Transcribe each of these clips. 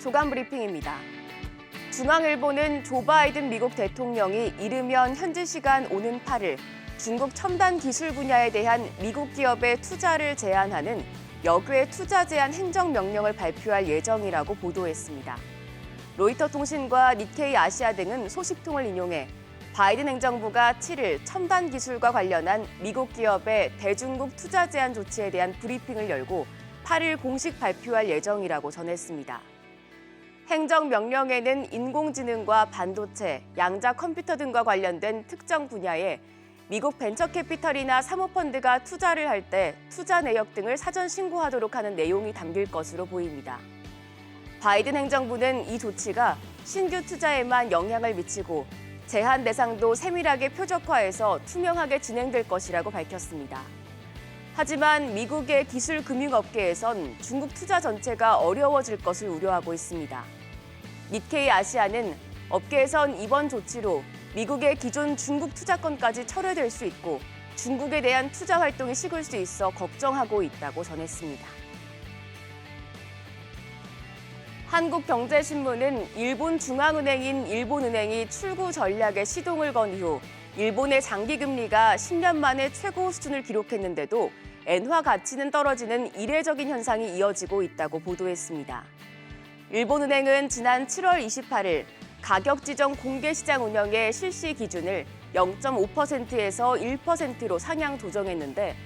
조간 브리핑입니다. 중앙일보는 조 바이든 미국 대통령이 이르면 현지 시간 오는 8일 중국 첨단 기술 분야에 대한 미국 기업의 투자를 제한하는 역외 투자 제한 행정명령을 발표할 예정이라고 보도했습니다. 로이터 통신과 니케이 아시아 등은 소식통을 인용해 바이든 행정부가 7일 첨단 기술과 관련한 미국 기업의 대중국 투자 제한 조치에 대한 브리핑을 열고 8일 공식 발표할 예정이라고 전했습니다. 행정명령에는 인공지능과 반도체, 양자 컴퓨터 등과 관련된 특정 분야에 미국 벤처캐피털이나 사모펀드가 투자를 할 때 투자 내역 등을 사전 신고하도록 하는 내용이 담길 것으로 보입니다. 바이든 행정부는 이 조치가 신규 투자에만 영향을 미치고 제한 대상도 세밀하게 표적화해서 투명하게 진행될 것이라고 밝혔습니다. 하지만 미국의 기술금융업계에선 중국 투자 전체가 어려워질 것을 우려하고 있습니다. 니케이 아시아는 업계에선 이번 조치로 미국의 기존 중국 투자권까지 철회될 수 있고 중국에 대한 투자 활동이 식을 수 있어 걱정하고 있다고 전했습니다. 한국경제신문은 일본 중앙은행인 일본은행이 출구 전략에 시동을 건 이후 일본의 장기금리가 10년 만에 최고 수준을 기록했는데도 엔화 가치는 떨어지는 이례적인 현상이 이어지고 있다고 보도했습니다. 일본은행은 지난 7월 28일 가격 지정 공개시장 운영의 실시 기준을 0.5%에서 1%로 상향 조정했는데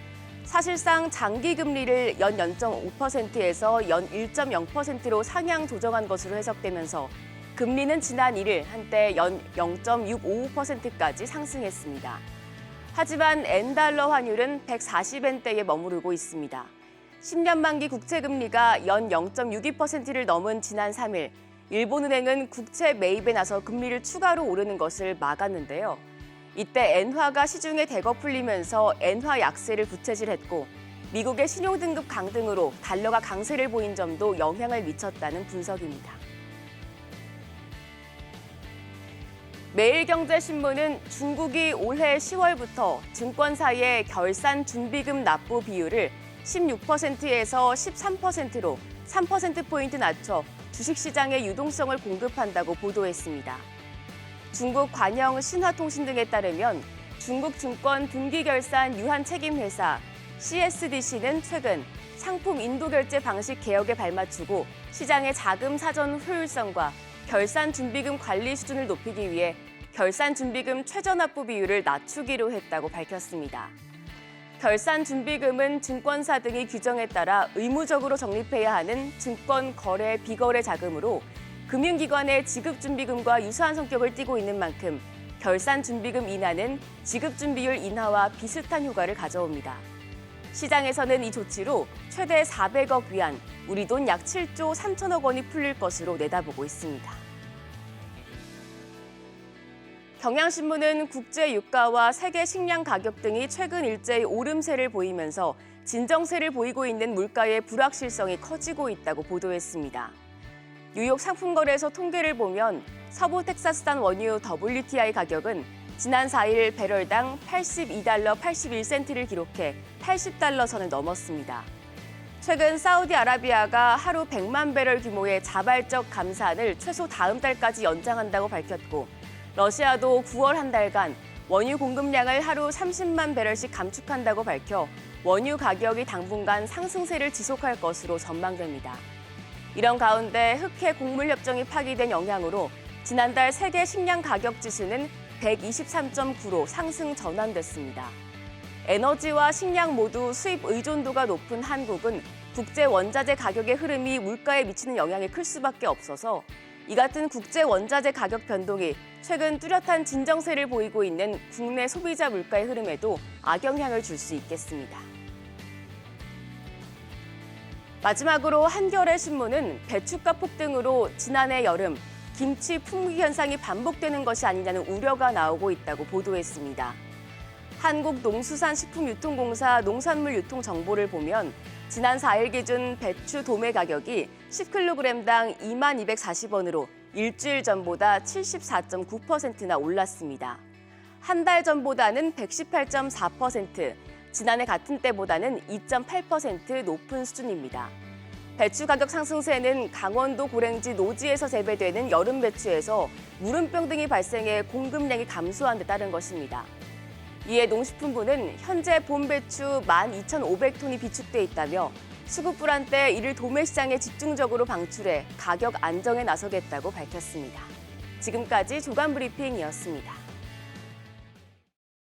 사실상 장기금리를 연 0.5%에서 연 1.0%로 상향 조정한 것으로 해석되면서 금리는 지난 1일 한때 연 0.655%까지 상승했습니다. 하지만 엔달러 환율은 140엔대에 머무르고 있습니다. 10년 만기 국채금리가 연 0.62%를 넘은 지난 3일, 일본은행은 국채 매입에 나서 금리를 추가로 오르는 것을 막았는데요. 이때 엔화가 시중에 대거 풀리면서 엔화 약세를 부채질했고 미국의 신용등급 강등으로 달러가 강세를 보인 점도 영향을 미쳤다는 분석입니다. 매일경제신문은 중국이 올해 10월부터 증권사의 결산 준비금 납부 비율을 16%에서 13%로 3%포인트 낮춰 주식시장의 유동성을 공급한다고 보도했습니다. 중국 관영 신화통신 등에 따르면 중국 증권 등기결산 유한책임회사 CSDC는 최근 상품 인도결제 방식 개혁에 발맞추고 시장의 자금 사전 효율성과 결산 준비금 관리 수준을 높이기 위해 결산 준비금 최저납부 비율을 낮추기로 했다고 밝혔습니다. 결산 준비금은 증권사 등의 규정에 따라 의무적으로 적립해야 하는 증권 거래 비거래 자금으로 금융기관의 지급준비금과 유사한 성격을 띠고 있는 만큼 결산 준비금 인하는 지급준비율 인하와 비슷한 효과를 가져옵니다. 시장에서는 이 조치로 최대 400억 위안, 우리 돈 약 7조 3천억 원이 풀릴 것으로 내다보고 있습니다. 경향신문은 국제 유가와 세계 식량 가격 등이 최근 일제히 오름세를 보이면서 진정세를 보이고 있는 물가의 불확실성이 커지고 있다고 보도했습니다. 뉴욕 상품거래소 통계를 보면 서부 텍사스산 원유 WTI 가격은 지난 4일 배럴당 82달러 81센트를 기록해 80달러 선을 넘었습니다. 최근 사우디아라비아가 하루 100만 배럴 규모의 자발적 감산을 최소 다음 달까지 연장한다고 밝혔고 러시아도 9월 한 달간 원유 공급량을 하루 30만 배럴씩 감축한다고 밝혀 원유 가격이 당분간 상승세를 지속할 것으로 전망됩니다. 이런 가운데 흑해 곡물협정이 파기된 영향으로 지난달 세계 식량 가격 지수는 123.9로 상승 전환됐습니다. 에너지와 식량 모두 수입 의존도가 높은 한국은 국제 원자재 가격의 흐름이 물가에 미치는 영향이 클 수밖에 없어서 이 같은 국제 원자재 가격 변동이 최근 뚜렷한 진정세를 보이고 있는 국내 소비자 물가의 흐름에도 악영향을 줄 수 있겠습니다. 마지막으로 한겨레 신문은 배추값 폭등으로 지난해 여름 김치 품귀 현상이 반복되는 것이 아니냐는 우려가 나오고 있다고 보도했습니다. 한국농수산식품유통공사 농산물 유통 정보를 보면 지난 4일 기준 배추 도매 가격이 10kg당 2240원으로 일주일 전보다 74.9%나 올랐습니다. 한 달 전보다는 118.4%, 지난해 같은 때보다는 2.8% 높은 수준입니다. 배추 가격 상승세는 강원도 고랭지 노지에서 재배되는 여름 배추에서 무름병 등이 발생해 공급량이 감소한 데 따른 것입니다. 이에 농식품부는 현재 봄 배추 12,500톤이 비축돼 있다며 수급불안 때 이를 도매시장에 집중적으로 방출해 가격 안정에 나서겠다고 밝혔습니다. 지금까지 조간 브리핑이었습니다.